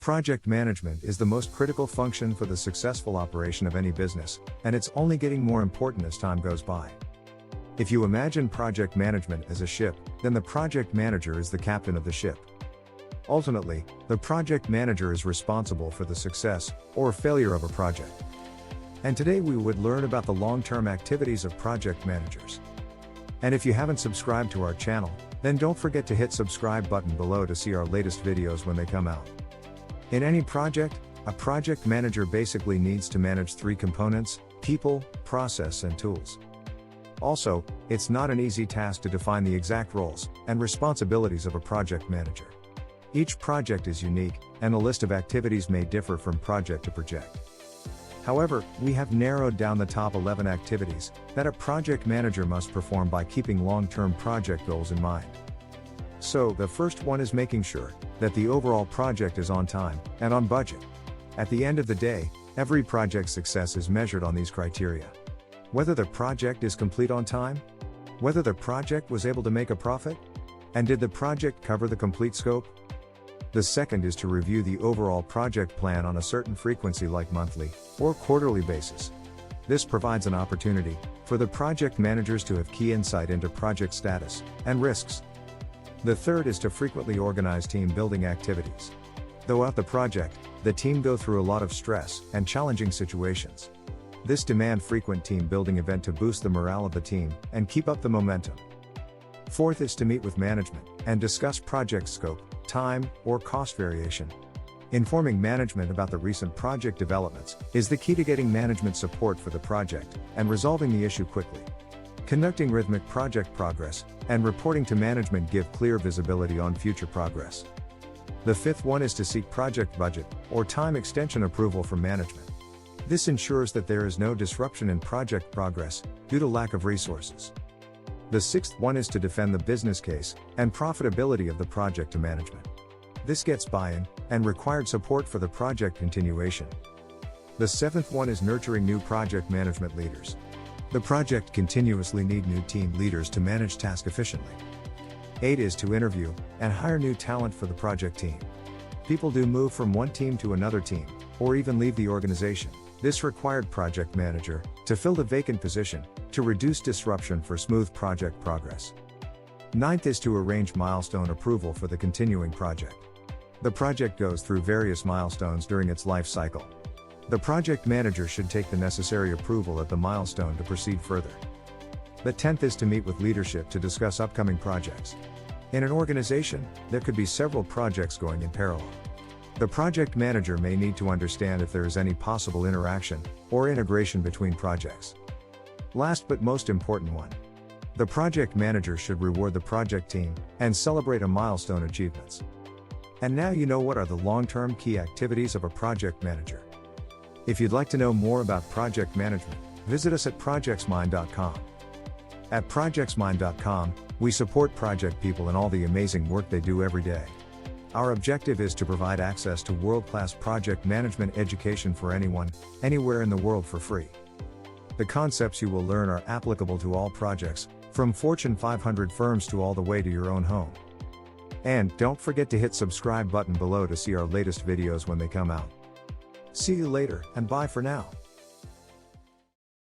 Project management is the most critical function for the successful operation of any business, and it's only getting more important as time goes by. If you imagine project management as a ship, then the project manager is the captain of the ship. Ultimately, the project manager is responsible for the success or failure of a project. And today we would learn about the long-term activities of project managers. And if you haven't subscribed to our channel, then don't forget to hit subscribe button below to see our latest videos when they come out. In any project, a project manager basically needs to manage three components: people, process, and tools. Also, it's not an easy task to define the exact roles and responsibilities of a project manager. Each project is unique, and the list of activities may differ from project to project. However, we have narrowed down the top 11 activities that a project manager must perform by keeping long-term project goals in mind. So, the first one is making sure that the overall project is on time and on budget. At the end of the day, every project's success is measured on these criteria. Whether the project is complete on time, whether the project was able to make a profit, and did the project cover the complete scope? The second is to review the overall project plan on a certain frequency like monthly or quarterly basis. This provides an opportunity for the project managers to have key insight into project status and risks. The third is to frequently organize team building activities. Throughout the project, the team go through a lot of stress and challenging situations. This demands frequent team building event to boost the morale of the team and keep up the momentum. Fourth is to meet with management and discuss project scope, time, or cost variation. Informing management about the recent project developments is the key to getting management support for the project and resolving the issue quickly. Conducting rhythmic project progress and reporting to management give clear visibility on future progress. The fifth one is to seek project budget or time extension approval from management. This ensures that there is no disruption in project progress due to lack of resources. The sixth one is to defend the business case and profitability of the project to management. This gets buy-in and required support for the project continuation. The seventh one is nurturing new project management leaders. The project continuously need new team leaders to manage tasks efficiently. 8 is to interview and hire new talent for the project team. People do move from one team to another team, or even leave the organization. This required project manager to fill the vacant position to reduce disruption for smooth project progress. 9th is to arrange milestone approval for the continuing project. The project goes through various milestones during its life cycle. The project manager should take the necessary approval at the milestone to proceed further. The 10th is to meet with leadership to discuss upcoming projects. In an organization, there could be several projects going in parallel. The project manager may need to understand if there is any possible interaction or integration between projects. Last but most important one. The project manager should reward the project team and celebrate a milestone achievements. And now you know what are the long-term key activities of a project manager. If you'd like to know more about project management, visit us at projectsmind.com. At projectsmind.com, we support project people in all the amazing work they do every day. Our objective is to provide access to world-class project management education for anyone, anywhere in the world for free. The concepts you will learn are applicable to all projects, from Fortune 500 firms to all the way to your own home. And don't forget to hit subscribe button below to see our latest videos when they come out. See you later, and bye for now.